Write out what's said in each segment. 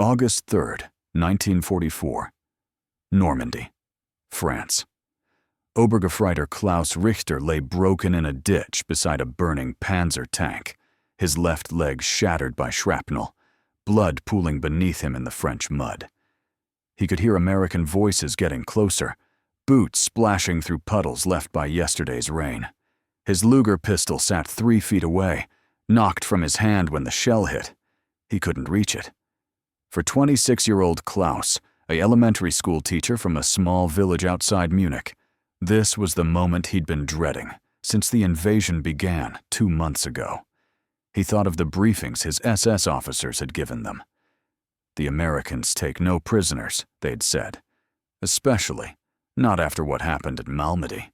August 3rd, 1944. Normandy, France. Obergefreiter Klaus Richter lay broken in a ditch beside a burning Panzer tank, his left leg shattered by shrapnel, blood pooling beneath him in the French mud. He could hear American voices getting closer, boots splashing through puddles left by yesterday's rain. His Luger pistol sat 3 feet away, knocked from his hand when the shell hit. He couldn't reach it. For 26-year-old Klaus, an elementary school teacher from a small village outside Munich, this was the moment he'd been dreading since the invasion began 2 months ago. He thought of the briefings his SS officers had given them. The Americans take no prisoners, they'd said. Especially not after what happened at Malmedy.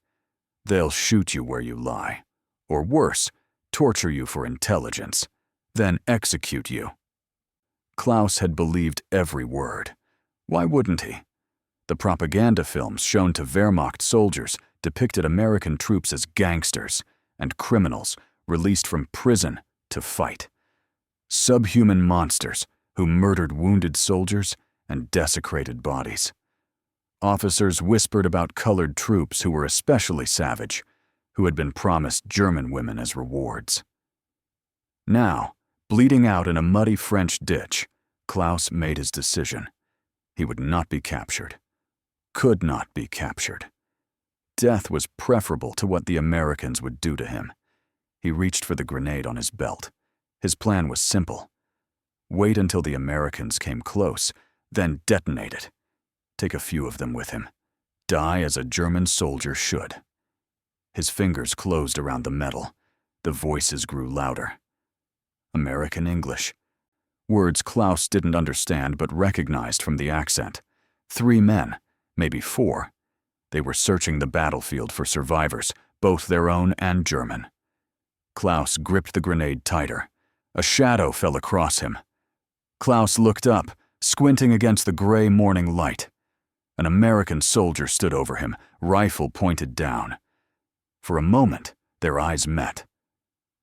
They'll shoot you where you lie. Or worse, torture you for intelligence, then execute you. Klaus had believed every word. Why wouldn't he? The propaganda films shown to Wehrmacht soldiers depicted American troops as gangsters and criminals released from prison to fight. Subhuman monsters who murdered wounded soldiers and desecrated bodies. Officers whispered about colored troops who were especially savage, who had been promised German women as rewards. Now, bleeding out in a muddy French ditch, Klaus made his decision. He would not be captured. Could not be captured. Death was preferable to what the Americans would do to him. He reached for the grenade on his belt. His plan was simple. Wait until the Americans came close, then detonate it. Take a few of them with him. Die as a German soldier should. His fingers closed around the metal. The voices grew louder. American English. Words Klaus didn't understand but recognized from the accent. 3 men, maybe 4. They were searching the battlefield for survivors, both their own and German. Klaus gripped the grenade tighter. A shadow fell across him. Klaus looked up, squinting against the gray morning light. An American soldier stood over him, rifle pointed down. For a moment, their eyes met.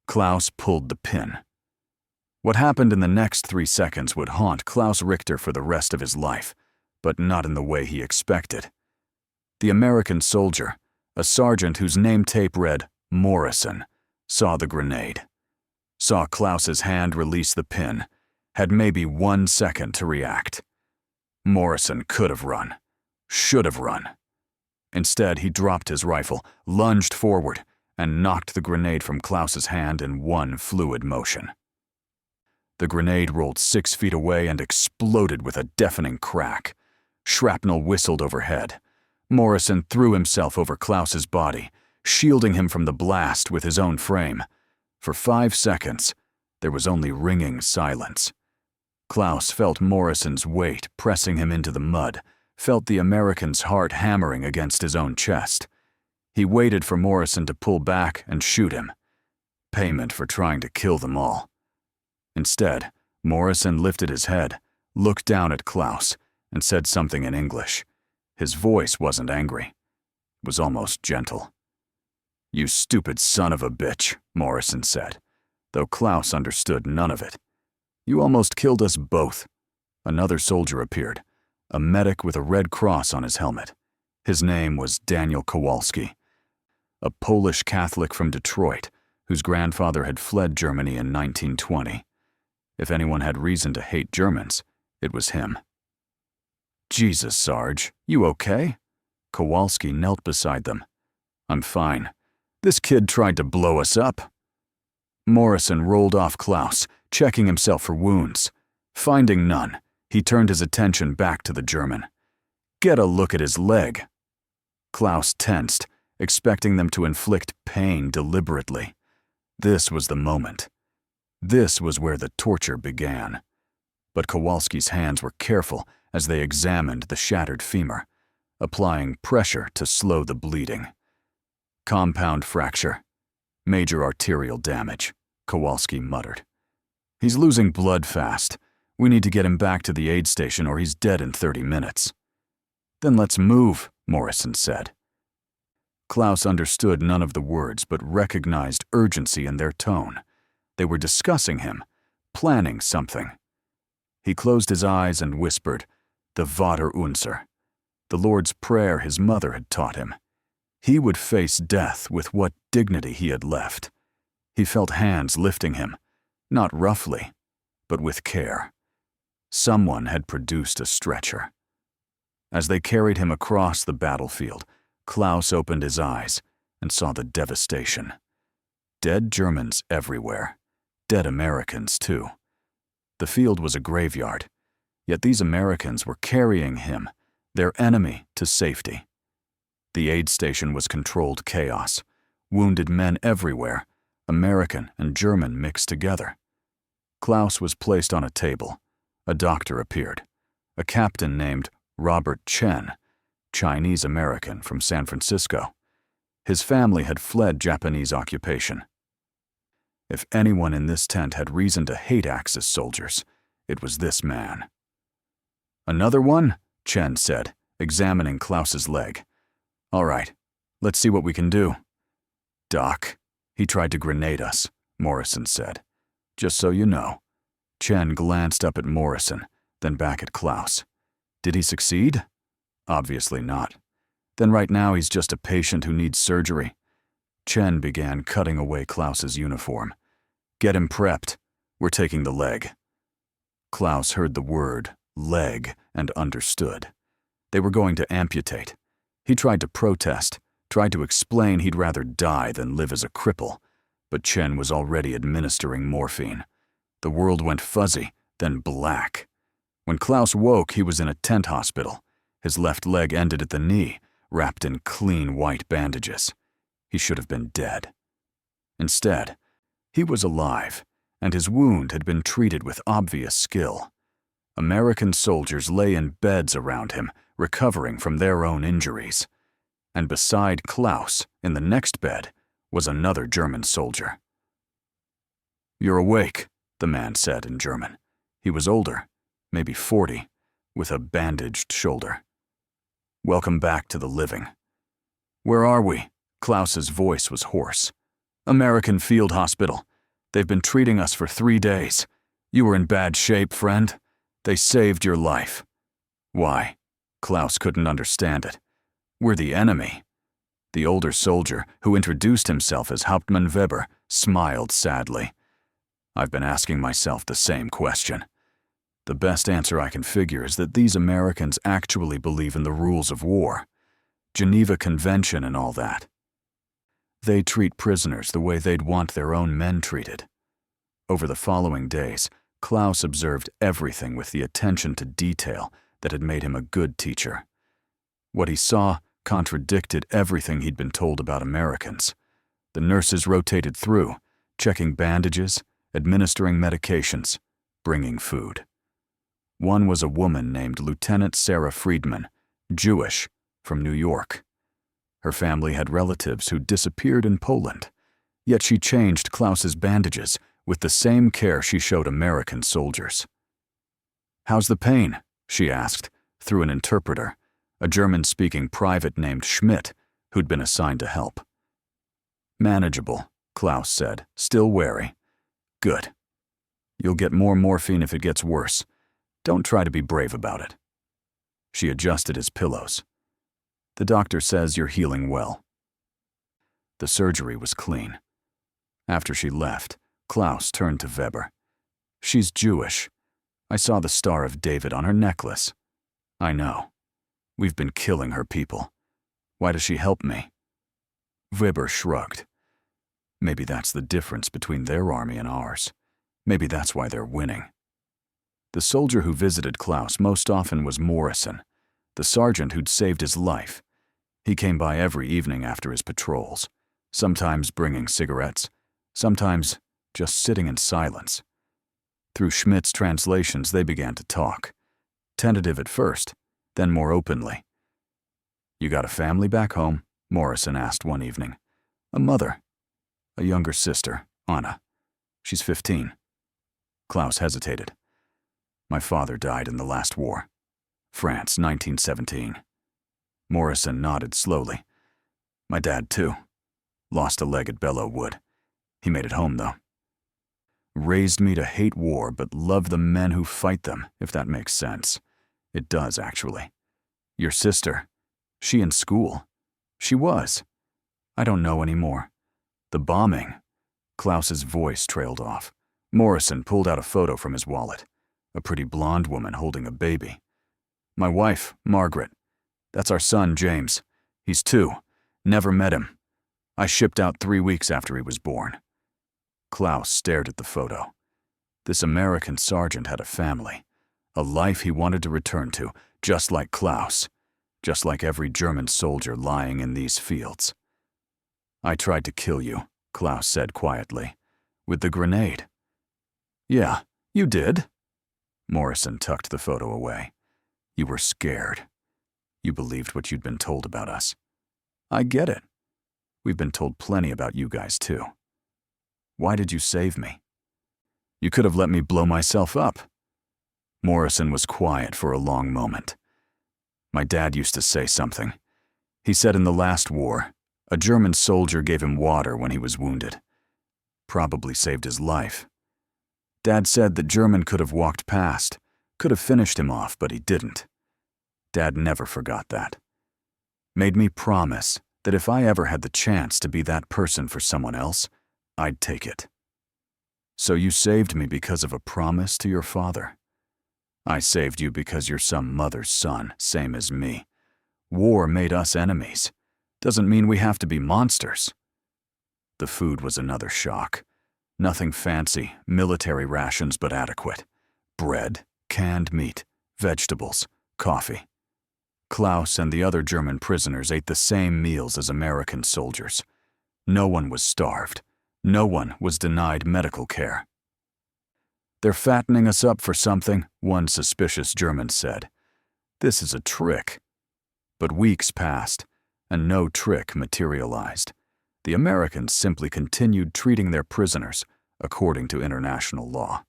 Klaus pulled the pin. What happened in the next 3 seconds would haunt Klaus Richter for the rest of his life, but not in the way he expected. The American soldier, a sergeant whose name tape read Morrison, saw the grenade. Saw Klaus's hand release the pin, had maybe 1 second to react. Morrison could have run, should have run. Instead, he dropped his rifle, lunged forward, and knocked the grenade from Klaus's hand in one fluid motion. The grenade rolled 6 feet away and exploded with a deafening crack. Shrapnel whistled overhead. Morrison threw himself over Klaus's body, shielding him from the blast with his own frame. For 5 seconds, there was only ringing silence. Klaus felt Morrison's weight pressing him into the mud, felt the American's heart hammering against his own chest. He waited for Morrison to pull back and shoot him. Payment for trying to kill them all. Instead, Morrison lifted his head, looked down at Klaus, and said something in English. His voice wasn't angry. It was almost gentle. "You stupid son of a bitch," Morrison said, though Klaus understood none of it. "You almost killed us both." Another soldier appeared, a medic with a red cross on his helmet. His name was Daniel Kowalski, a Polish Catholic from Detroit, whose grandfather had fled Germany in 1920. If anyone had reason to hate Germans, it was him. "Jesus, Sarge, you okay?" Kowalski knelt beside them. "I'm fine. This kid tried to blow us up." Morrison rolled off Klaus, checking himself for wounds. Finding none, he turned his attention back to the German. "Get a look at his leg." Klaus tensed, expecting them to inflict pain deliberately. This was the moment. This was where the torture began. But Kowalski's hands were careful as they examined the shattered femur, applying pressure to slow the bleeding. "Compound fracture. Major arterial damage," Kowalski muttered. "He's losing blood fast. We need to get him back to the aid station or he's dead in 30 minutes. "Then let's move," Morrison said. Klaus understood none of the words but recognized urgency in their tone. They were discussing him, planning something. He closed his eyes and whispered, "The Vater unser," the Lord's Prayer his mother had taught him. He would face death with what dignity he had left. He felt hands lifting him, not roughly, but with care. Someone had produced a stretcher. As they carried him across the battlefield, Klaus opened his eyes and saw the devastation. Dead Germans everywhere. Dead Americans, too. The field was a graveyard, yet these Americans were carrying him, their enemy, to safety. The aid station was controlled chaos. Wounded men everywhere, American and German mixed together. Klaus was placed on a table. A doctor appeared. A captain named Robert Chen, Chinese-American from San Francisco. His family had fled Japanese occupation. If anyone in this tent had reason to hate Axis soldiers, it was this man. "Another one?" Chen said, examining Klaus's leg. "All right, let's see what we can do." "Doc, he tried to grenade us," Morrison said. "Just so you know." Chen glanced up at Morrison, then back at Klaus. "Did he succeed?" "Obviously not. Then right now he's just a patient who needs surgery." Chen began cutting away Klaus's uniform. "Get him prepped. We're taking the leg." Klaus heard the word leg and understood. They were going to amputate. He tried to protest, tried to explain he'd rather die than live as a cripple, but Chen was already administering morphine. The world went fuzzy, then black. When Klaus woke, he was in a tent hospital. His left leg ended at the knee, wrapped in clean white bandages. He should have been dead. Instead, he was alive, and his wound had been treated with obvious skill. American soldiers lay in beds around him, recovering from their own injuries. And beside Klaus, in the next bed, was another German soldier. "You're awake," the man said in German. He was older, maybe 40, with a bandaged shoulder. "Welcome back to the living." "Where are we?" Klaus's voice was hoarse. "American Field Hospital. They've been treating us for 3 days. You were in bad shape, friend. They saved your life." "Why?" Klaus couldn't understand it. "We're the enemy." The older soldier, who introduced himself as Hauptmann Weber, smiled sadly. "I've been asking myself the same question. The best answer I can figure is that these Americans actually believe in the rules of war. Geneva Convention and all that. They treat prisoners the way they'd want their own men treated." Over the following days, Klaus observed everything with the attention to detail that had made him a good teacher. What he saw contradicted everything he'd been told about Americans. The nurses rotated through, checking bandages, administering medications, bringing food. One was a woman named Lieutenant Sarah Friedman, Jewish, from New York. Her family had relatives who disappeared in Poland, yet she changed Klaus's bandages with the same care she showed American soldiers. "How's the pain?" she asked, through an interpreter, a German-speaking private named Schmidt, who'd been assigned to help. "Manageable," Klaus said, still wary. "Good. You'll get more morphine if it gets worse. Don't try to be brave about it." She adjusted his pillows. "The doctor says you're healing well." The surgery was clean. After she left, Klaus turned to Weber. "She's Jewish. I saw the Star of David on her necklace." "I know. We've been killing her people. Why does she help me?" Weber shrugged. "Maybe that's the difference between their army and ours. Maybe that's why they're winning." The soldier who visited Klaus most often was Morrison, the sergeant who'd saved his life. He came by every evening after his patrols, sometimes bringing cigarettes, sometimes just sitting in silence. Through Schmidt's translations, they began to talk. Tentative at first, then more openly. "You got a family back home?" Morrison asked one evening. "A mother. A younger sister, Anna. She's 15. Klaus hesitated. "My father died in the last war. France, 1917. Morrison nodded slowly. "My dad, too. Lost a leg at Belleau Wood. He made it home, though." Raised me to hate war but love the men who fight them, if that makes sense. It does, actually. Your sister, she in school? She was. I don't know anymore. The bombing. Klaus's voice trailed off. Morrison pulled out a photo from his wallet. A pretty blonde woman holding a baby. My wife, Margaret. That's our son, James. He's 2. Never met him. I shipped out 3 weeks after he was born. Klaus stared at the photo. This American sergeant had a family, a life he wanted to return to, just like Klaus, just like every German soldier lying in these fields. I tried to kill you, Klaus said quietly, with the grenade. Yeah, you did. Morrison tucked the photo away. You were scared. You believed what you'd been told about us. I get it. We've been told plenty about you guys, too. Why did you save me? You could have let me blow myself up. Morrison was quiet for a long moment. My dad used to say something. He said in the last war, a German soldier gave him water when he was wounded. Probably saved his life. Dad said the German could have walked past, could have finished him off, but he didn't. Dad never forgot that. Made me promise that if I ever had the chance to be that person for someone else, I'd take it. So you saved me because of a promise to your father? I saved you because you're some mother's son, same as me. War made us enemies. Doesn't mean we have to be monsters. The food was another shock. Nothing fancy, military rations but adequate. Bread, canned meat, vegetables, coffee. Klaus and the other German prisoners ate the same meals as American soldiers. No one was starved. No one was denied medical care. They're fattening us up for something, one suspicious German said. This is a trick. But weeks passed, and no trick materialized. The Americans simply continued treating their prisoners according to international law.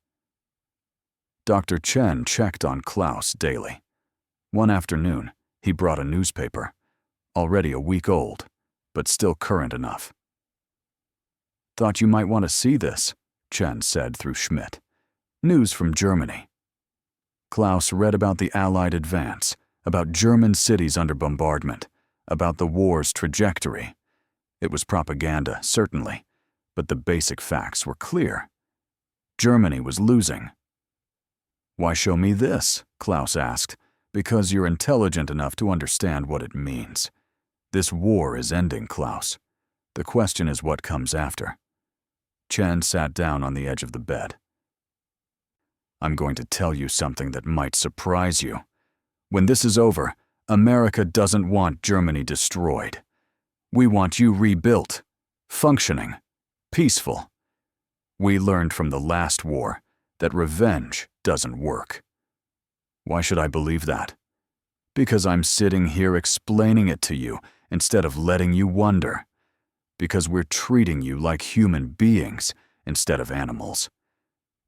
Dr. Chen checked on Klaus daily. One afternoon, he brought a newspaper, already a week old, but still current enough. Thought you might want to see this, Chen said through Schmidt. News from Germany. Klaus read about the Allied advance, about German cities under bombardment, about the war's trajectory. It was propaganda, certainly, but the basic facts were clear. Germany was losing. Why show me this? Klaus asked. Because you're intelligent enough to understand what it means. This war is ending, Klaus. The question is what comes after. Chen sat down on the edge of the bed. I'm going to tell you something that might surprise you. When this is over, America doesn't want Germany destroyed. We want you rebuilt, functioning, peaceful. We learned from the last war that revenge doesn't work. Why should I believe that? Because I'm sitting here explaining it to you instead of letting you wonder. Because we're treating you like human beings instead of animals.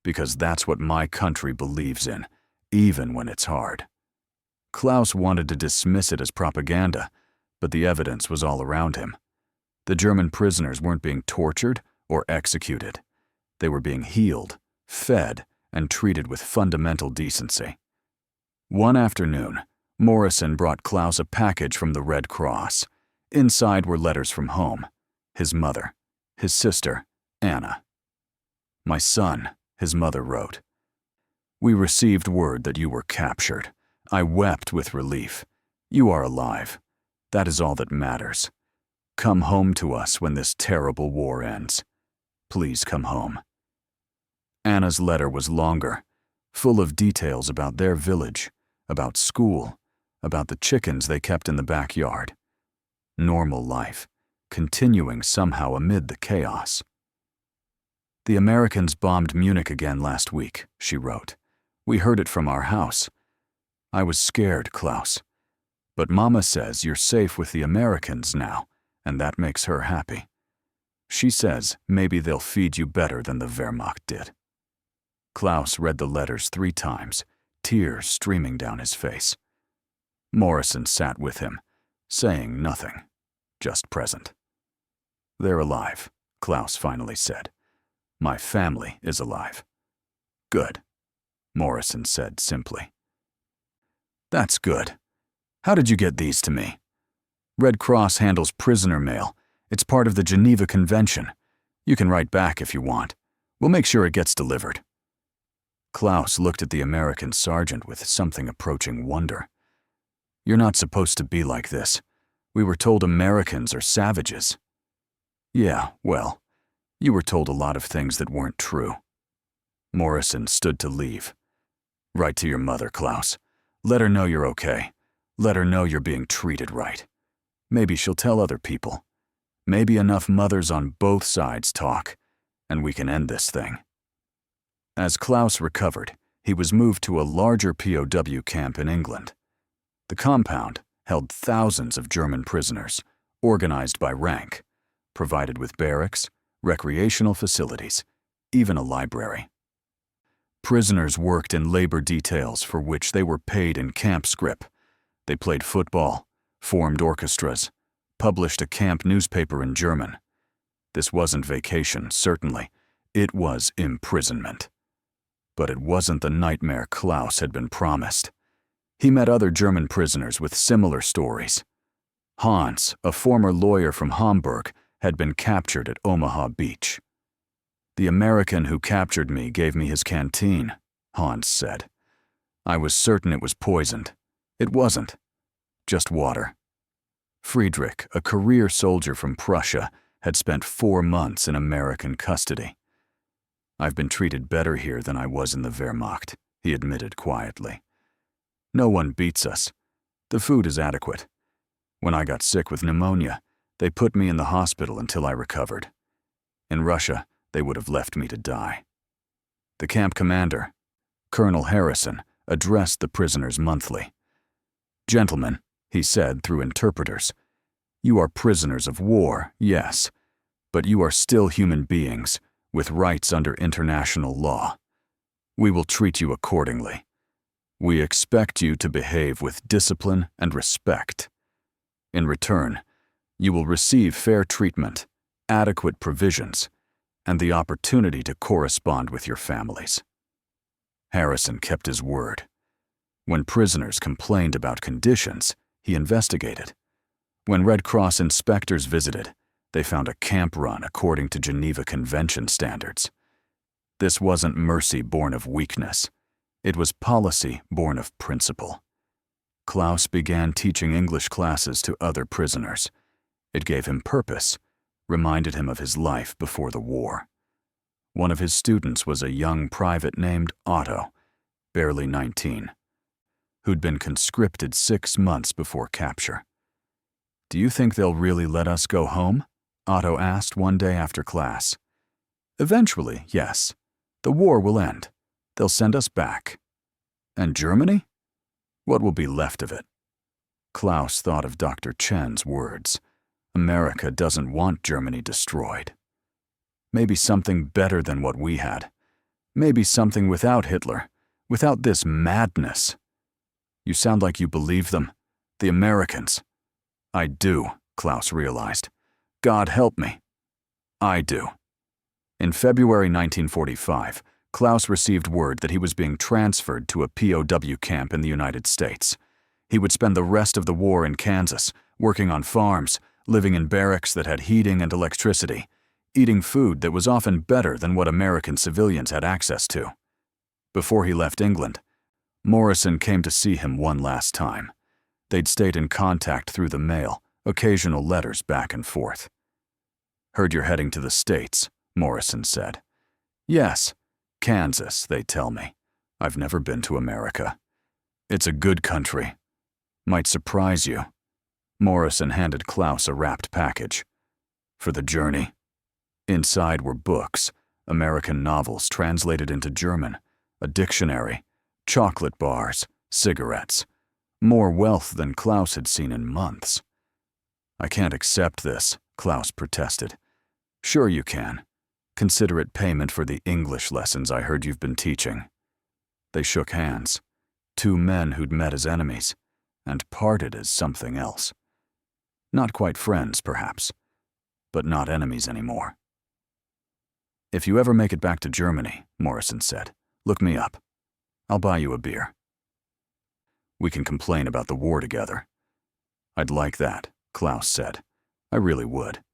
Because that's what my country believes in, even when it's hard. Klaus wanted to dismiss it as propaganda, but the evidence was all around him. The German prisoners weren't being tortured or executed. They were being healed, fed, and treated with fundamental decency. One afternoon, Morrison brought Klaus a package from the Red Cross. Inside were letters from home. His mother, his sister, Anna. My son, his mother wrote. We received word that you were captured. I wept with relief. You are alive. That is all that matters. Come home to us when this terrible war ends. Please come home. Anna's letter was longer, full of details about their village, about school, about the chickens they kept in the backyard. Normal life, continuing somehow amid the chaos. The Americans bombed Munich again last week, she wrote. We heard it from our house. I was scared, Klaus. But Mama says you're safe with the Americans now, and that makes her happy. She says maybe they'll feed you better than the Wehrmacht did. Klaus read the letters 3 times, tears streaming down his face. Morrison sat with him, saying nothing, just present. They're alive, Klaus finally said. My family is alive. Good, Morrison said simply. That's good. How did you get these to me? Red Cross handles prisoner mail. It's part of the Geneva Convention. You can write back if you want. We'll make sure it gets delivered. Klaus looked at the American sergeant with something approaching wonder. You're not supposed to be like this. We were told Americans are savages. Yeah, well, you were told a lot of things that weren't true. Morrison stood to leave. Write to your mother, Klaus. Let her know you're okay. Let her know you're being treated right. Maybe she'll tell other people. Maybe enough mothers on both sides talk, and we can end this thing. As Klaus recovered, he was moved to a larger POW camp in England. The compound held thousands of German prisoners, organized by rank, provided with barracks, recreational facilities, even a library. Prisoners worked in labor details for which they were paid in camp scrip. They played football, formed orchestras, published a camp newspaper in German. This wasn't vacation, certainly. It was imprisonment. But it wasn't the nightmare Klaus had been promised. He met other German prisoners with similar stories. Hans, a former lawyer from Hamburg, had been captured at Omaha Beach. The American who captured me gave me his canteen, Hans said. I was certain it was poisoned. It wasn't. Just water. Friedrich, a career soldier from Prussia, had spent 4 months in American custody. I've been treated better here than I was in the Wehrmacht, he admitted quietly. No one beats us. The food is adequate. When I got sick with pneumonia, they put me in the hospital until I recovered. In Russia, they would have left me to die. The camp commander, Colonel Harrison, addressed the prisoners monthly. Gentlemen, he said through interpreters, you are prisoners of war, yes, but you are still human beings with rights under international law. We will treat you accordingly. We expect you to behave with discipline and respect. In return, you will receive fair treatment, adequate provisions, and the opportunity to correspond with your families. Harrison kept his word. When prisoners complained about conditions, he investigated. When Red Cross inspectors visited, they found a camp run according to Geneva Convention standards. This wasn't mercy born of weakness. It was policy born of principle. Klaus began teaching English classes to other prisoners. It gave him purpose, reminded him of his life before the war. One of his students was a young private named Otto, barely 19, who'd been conscripted 6 months before capture. Do you think they'll really let us go home? Otto asked one day after class. Eventually, yes. The war will end. They'll send us back. And Germany? What will be left of it? Klaus thought of Dr. Chen's words. America doesn't want Germany destroyed. Maybe something better than what we had. Maybe something without Hitler, without this madness. You sound like you believe them, the Americans. I do, Klaus realized. God help me. I do. In February 1945, Klaus received word that he was being transferred to a POW camp in the United States. He would spend the rest of the war in Kansas, working on farms, living in barracks that had heating and electricity, eating food that was often better than what American civilians had access to. Before he left England, Morrison came to see him one last time. They'd stayed in contact through the mail, occasional letters back and forth. Heard you're heading to the States, Morrison said. Yes, Kansas, they tell me. I've never been to America. It's a good country. Might surprise you. Morrison handed Klaus a wrapped package. For the journey. Inside were books, American novels translated into German, a dictionary, chocolate bars, cigarettes. More wealth than Klaus had seen in months. I can't accept this, Klaus protested. Sure you can. Consider it payment for the English lessons I heard you've been teaching. They shook hands. 2 men who'd met as enemies, and parted as something else. Not quite friends, perhaps, but not enemies anymore. "If you ever make it back to Germany," Morrison said, "look me up. I'll buy you a beer. We can complain about the war together." "I'd like that," Klaus said. "I really would."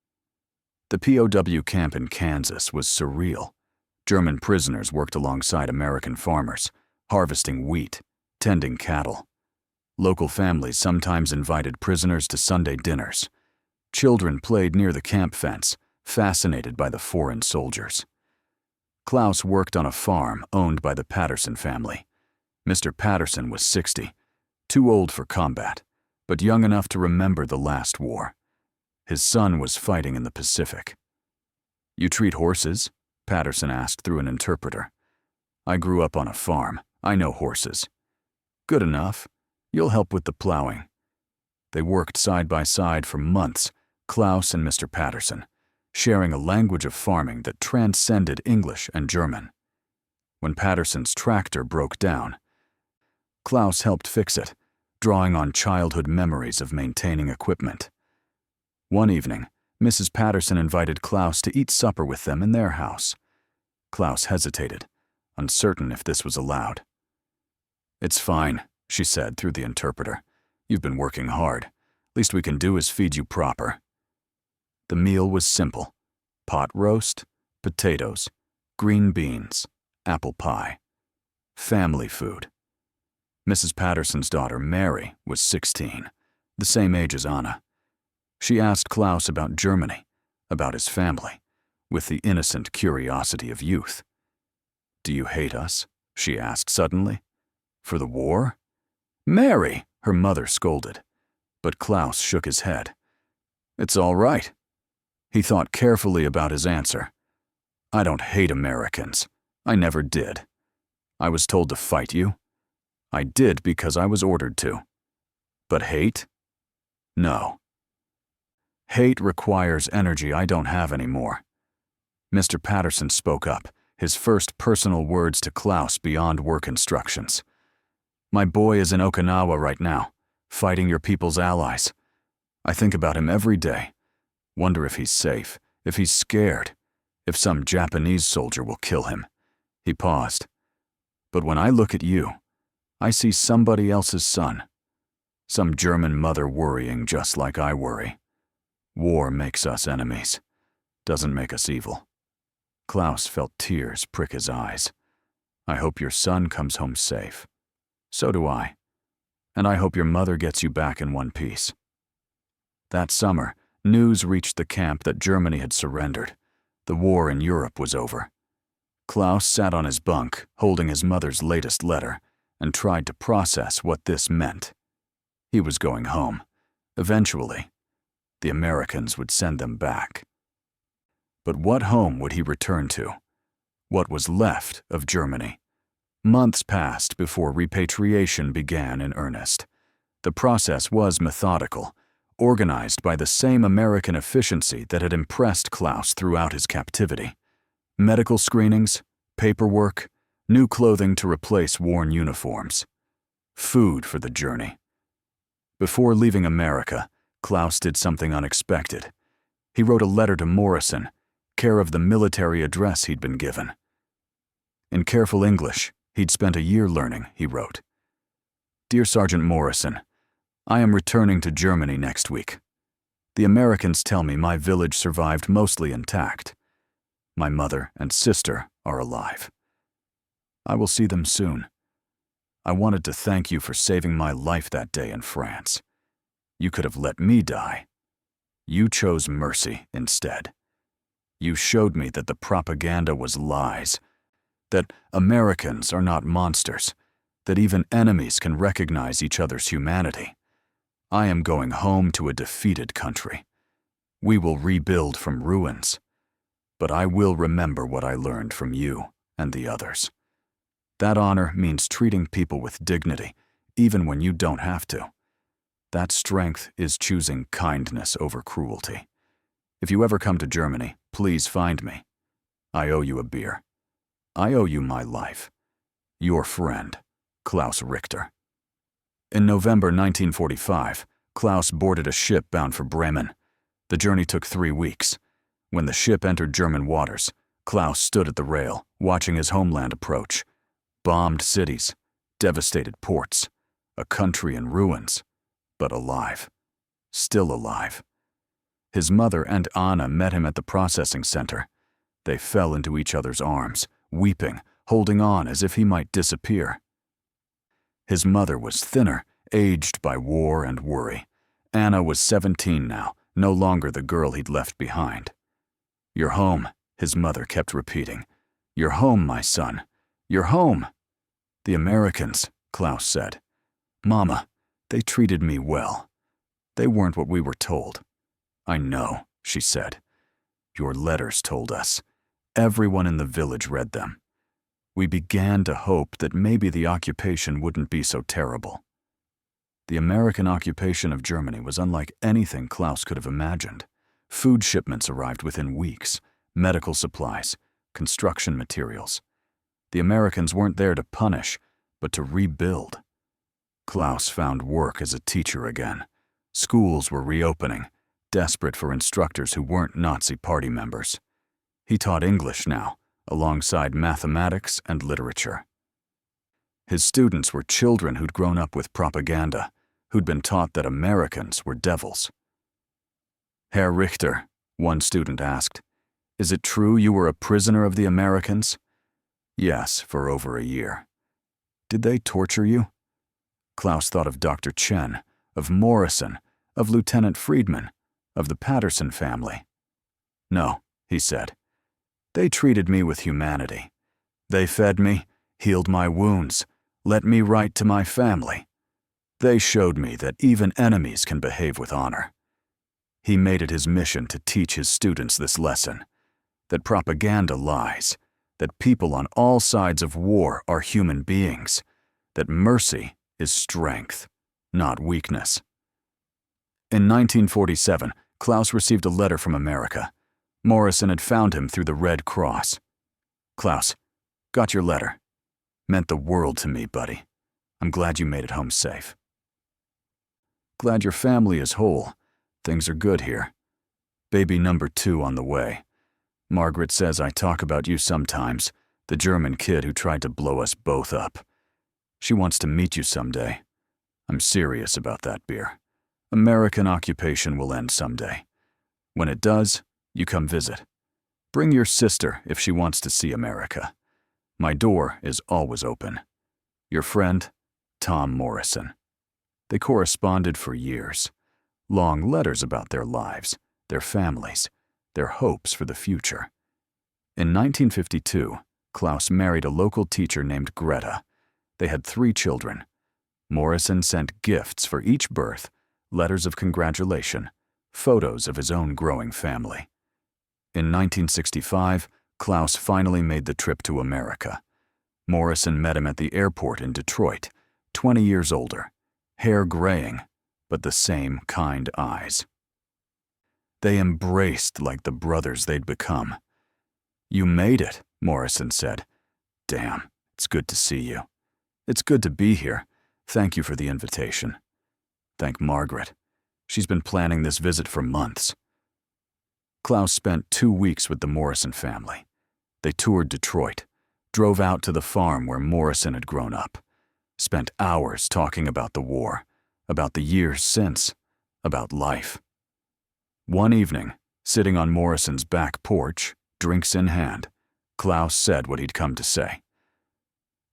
The POW camp in Kansas was surreal. German prisoners worked alongside American farmers, harvesting wheat, tending cattle. Local families sometimes invited prisoners to Sunday dinners. Children played near the camp fence, fascinated by the foreign soldiers. Klaus worked on a farm owned by the Patterson family. Mr. Patterson was 60, too old for combat, but young enough to remember the last war. His son was fighting in the Pacific. "You treat horses?" Patterson asked through an interpreter. "I grew up on a farm. I know horses." "Good enough. You'll help with the plowing." They worked side by side for months, Klaus and Mr. Patterson, sharing a language of farming that transcended English and German. When Patterson's tractor broke down, Klaus helped fix it, drawing on childhood memories of maintaining equipment. One evening, Mrs. Patterson invited Klaus to eat supper with them in their house. Klaus hesitated, uncertain if this was allowed. "It's fine," she said through the interpreter. "You've been working hard. Least we can do is feed you proper." The meal was simple: pot roast, potatoes, green beans, apple pie. Family food. Mrs. Patterson's daughter, Mary, was 16, the same age as Anna. She asked Klaus about Germany, about his family, with the innocent curiosity of youth. "Do you hate us?" she asked suddenly. "For the war?" "Mary!" her mother scolded. But Klaus shook his head. "It's all right." He thought carefully about his answer. "I don't hate Americans. I never did. I was told to fight you. I did because I was ordered to. But hate? No. Hate requires energy I don't have anymore." Mr. Patterson spoke up, his first personal words to Klaus beyond work instructions. "My boy is in Okinawa right now, fighting your people's allies. I think about him every day. Wonder if he's safe, if he's scared, if some Japanese soldier will kill him." He paused. "But when I look at you, I see somebody else's son. Some German mother worrying just like I worry. War makes us enemies, doesn't make us evil." Klaus felt tears prick his eyes. "I hope your son comes home safe. So do I. And I hope your mother gets you back in one piece." That summer, news reached the camp that Germany had surrendered. The war in Europe was over. Klaus sat on his bunk, holding his mother's latest letter, and tried to process what this meant. He was going home. Eventually, the Americans would send them back. But what home would he return to? What was left of Germany? Months passed before repatriation began in earnest. The process was methodical, organized by the same American efficiency that had impressed Klaus throughout his captivity. Medical screenings, paperwork, new clothing to replace worn uniforms. Food for the journey. Before leaving America, Klaus did something unexpected. He wrote a letter to Morrison, care of the military address he'd been given. In careful English he'd spent a year learning, he wrote. "Dear Sergeant Morrison, I am returning to Germany next week. The Americans tell me my village survived mostly intact. My mother and sister are alive. I will see them soon. I wanted to thank you for saving my life that day in France. You could have let me die. You chose mercy instead. You showed me that the propaganda was lies, that Americans are not monsters, that even enemies can recognize each other's humanity. I am going home to a defeated country. We will rebuild from ruins. But I will remember what I learned from you and the others. That honor means treating people with dignity, even when you don't have to. That strength is choosing kindness over cruelty. If you ever come to Germany, please find me. I owe you a beer. I owe you my life. Your friend, Klaus Richter." In November 1945, Klaus boarded a ship bound for Bremen. The journey took 3 weeks. When the ship entered German waters, Klaus stood at the rail, watching his homeland approach. Bombed cities, devastated ports, a country in ruins, but alive. Still alive. His mother and Anna met him at the processing center. They fell into each other's arms, weeping, holding on as if he might disappear. His mother was thinner, aged by war and worry. Anna was 17 now, no longer the girl he'd left behind. "You're home," his mother kept repeating. "You're home, my son. You're home." "The Americans," Klaus said. "Mama, they treated me well. They weren't what we were told." "I know," she said. "Your letters told us. Everyone in the village read them. We began to hope that maybe the occupation wouldn't be so terrible." The American occupation of Germany was unlike anything Klaus could have imagined. Food shipments arrived within weeks, medical supplies, construction materials. The Americans weren't there to punish, but to rebuild. Klaus found work as a teacher again. Schools were reopening, desperate for instructors who weren't Nazi Party members. He taught English now, alongside mathematics and literature. His students were children who'd grown up with propaganda, who'd been taught that Americans were devils. "Herr Richter," one student asked, "is it true you were a prisoner of the Americans?" "Yes, for over a year." "Did they torture you?" Klaus thought of Dr. Chen, of Morrison, of Lieutenant Friedman, of the Patterson family. "No," he said. "They treated me with humanity. They fed me, healed my wounds, let me write to my family. They showed me that even enemies can behave with honor." He made it his mission to teach his students this lesson, that propaganda lies, that people on all sides of war are human beings, that mercy is strength, not weakness. In 1947, Klaus received a letter from America. Morrison had found him through the Red Cross. "Klaus, got your letter. Meant the world to me, buddy. I'm glad you made it home safe." "Glad your family is whole. Things are good here. Baby number 2 on the way. Margaret says I talk about you sometimes, the German kid who tried to blow us both up. She wants to meet you someday. I'm serious about that, beer. American occupation will end someday. When it does, you come visit. Bring your sister if she wants to see America. My door is always open. Your friend, Tom Morrison." They corresponded for years. Long letters about their lives, their families, their hopes for the future. In 1952, Klaus married a local teacher named Greta. They had 3 children. Morrison sent gifts for each birth, letters of congratulation, photos of his own growing family. In 1965, Klaus finally made the trip to America. Morrison met him at the airport in Detroit, 20 years older, hair graying, but the same kind eyes. They embraced like the brothers they'd become. "You made it," Morrison said. "Damn, it's good to see you. It's good to be here. Thank you for the invitation. Thank Margaret. She's been planning this visit for months." Klaus spent 2 weeks with the Morrison family. They toured Detroit, drove out to the farm where Morrison had grown up, spent hours talking about the war, about the years since, about life. One evening, sitting on Morrison's back porch, drinks in hand, Klaus said what he'd come to say.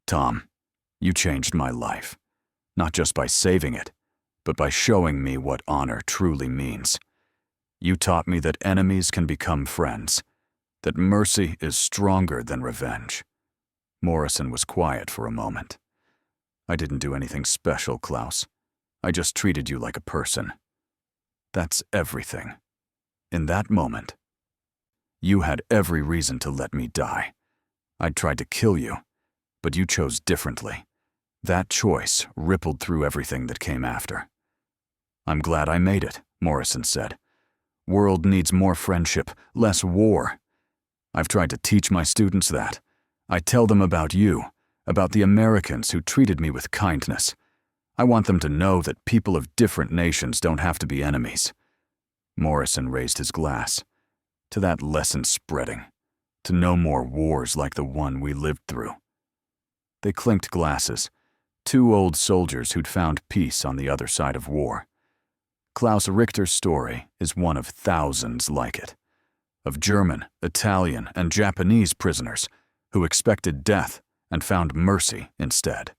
"Tom, you changed my life, not just by saving it, but by showing me what honor truly means. You taught me that enemies can become friends, that mercy is stronger than revenge." Morrison was quiet for a moment. "I didn't do anything special, Klaus. I just treated you like a person. That's everything. In that moment, you had every reason to let me die. I'd tried to kill you, but you chose differently. That choice rippled through everything that came after." "I'm glad I made it," Morrison said. "World needs more friendship, less war. I've tried to teach my students that. I tell them about you, about the Americans who treated me with kindness. I want them to know that people of different nations don't have to be enemies." Morrison raised his glass. "To that lesson spreading. to no more wars like the one we lived through. They clinked glasses, two old soldiers who'd found peace on the other side of war. Klaus Richter's story is one of thousands like it, of German, Italian, and Japanese prisoners who expected death and found mercy instead,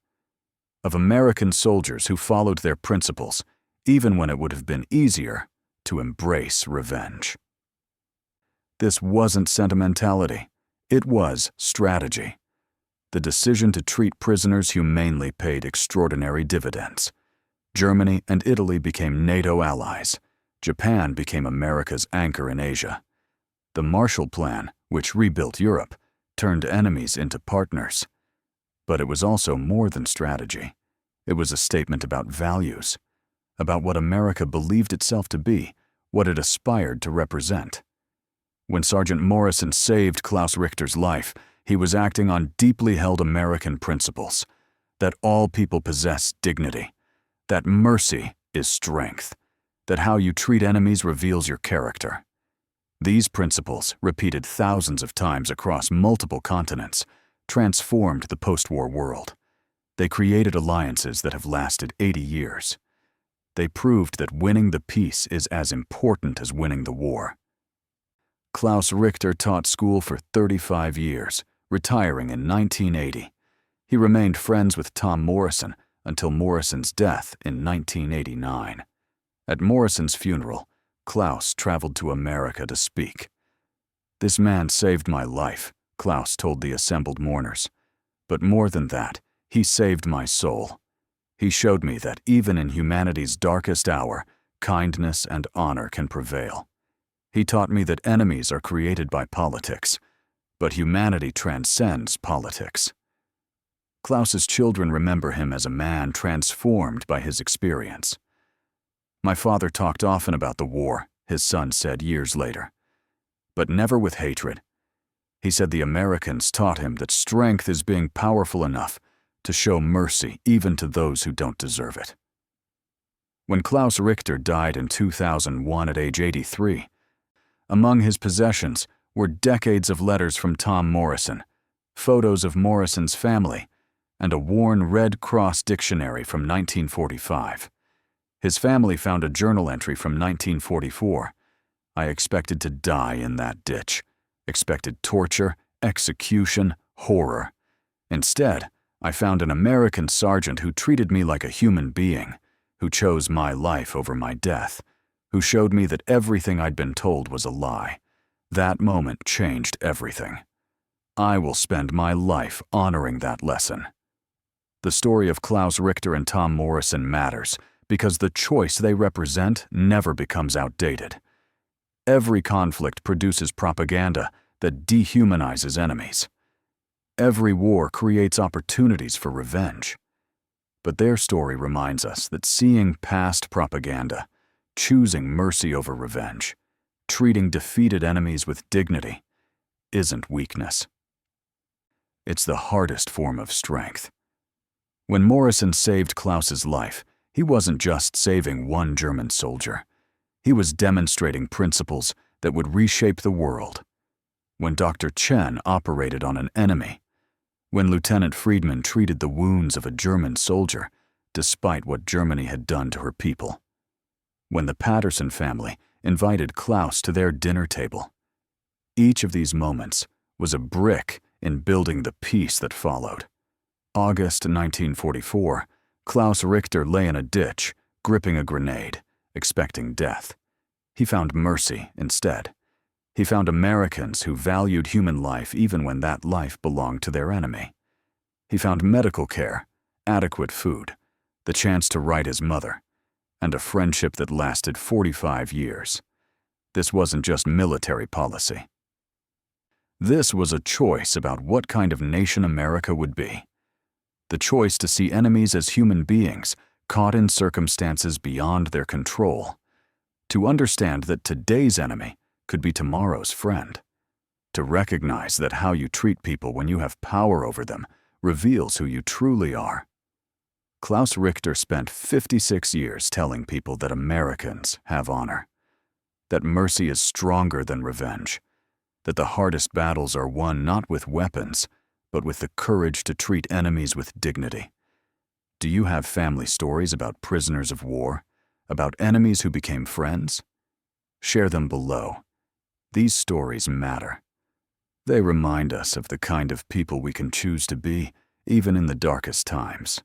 of American soldiers who followed their principles even when it would have been easier to embrace revenge. This wasn't sentimentality, it was strategy. The decision to treat prisoners humanely paid extraordinary dividends. Germany and Italy became NATO allies. Japan became America's anchor in Asia. The Marshall Plan, which rebuilt Europe, turned enemies into partners. But it was also more than strategy. It was a statement about values, about what America believed itself to be, what it aspired to represent. When Sergeant Morrison saved Klaus Richter's life, he was acting on deeply held American principles, that all people possess dignity, that mercy is strength, that how you treat enemies reveals your character. These principles, repeated thousands of times across multiple continents, transformed the post-war world. They created alliances that have lasted 80 years. They proved that winning the peace is as important as winning the war. Klaus Richter taught school for 35 years, retiring in 1980. He remained friends with Tom Morrison until Morrison's death in 1989. At Morrison's funeral, Klaus traveled to America to speak. "This man saved my life," Klaus told the assembled mourners. "But more than that, he saved my soul. He showed me that even in humanity's darkest hour, kindness and honor can prevail. He taught me that enemies are created by politics, but humanity transcends politics." Klaus's children remember him as a man transformed by his experience. "My father talked often about the war," his son said years later, "but never with hatred. He said the Americans taught him that strength is being powerful enough to show mercy even to those who don't deserve it." When Klaus Richter died in 2001 at age 83, among his possessions were decades of letters from Tom Morrison, photos of Morrison's family, and a worn Red Cross dictionary from 1945. His family found a journal entry from 1944. "I expected to die in that ditch, expected torture, execution, horror. Instead, I found an American sergeant who treated me like a human being, who chose my life over my death, who showed me that everything I'd been told was a lie. That moment changed everything. I will spend my life honoring that lesson." The story of Klaus Richter and Tom Morrison matters because the choice they represent never becomes outdated. Every conflict produces propaganda that dehumanizes enemies. Every war creates opportunities for revenge. But their story reminds us that seeing past propaganda, choosing mercy over revenge, treating defeated enemies with dignity, isn't weakness. It's the hardest form of strength. When Morrison saved Klaus's life, he wasn't just saving one German soldier. He was demonstrating principles that would reshape the world. When Dr. Chen operated on an enemy, when Lieutenant Friedman treated the wounds of a German soldier, despite what Germany had done to her people, when the Patterson family invited Klaus to their dinner table. Each of these moments was a brick in building the peace that followed. August 1944, Klaus Richter lay in a ditch, gripping a grenade, expecting death. He found mercy instead. He found Americans who valued human life even when that life belonged to their enemy. He found medical care, adequate food, the chance to write his mother, and a friendship that lasted 45 years. This wasn't just military policy. This was a choice about what kind of nation America would be. The choice to see enemies as human beings caught in circumstances beyond their control. To understand that today's enemy could be tomorrow's friend. To recognize that how you treat people when you have power over them reveals who you truly are. Klaus Richter spent 56 years telling people that Americans have honor, that mercy is stronger than revenge, that the hardest battles are won not with weapons, but with the courage to treat enemies with dignity. Do you have family stories about prisoners of war, about enemies who became friends? Share them below. These stories matter. They remind us of the kind of people we can choose to be, even in the darkest times.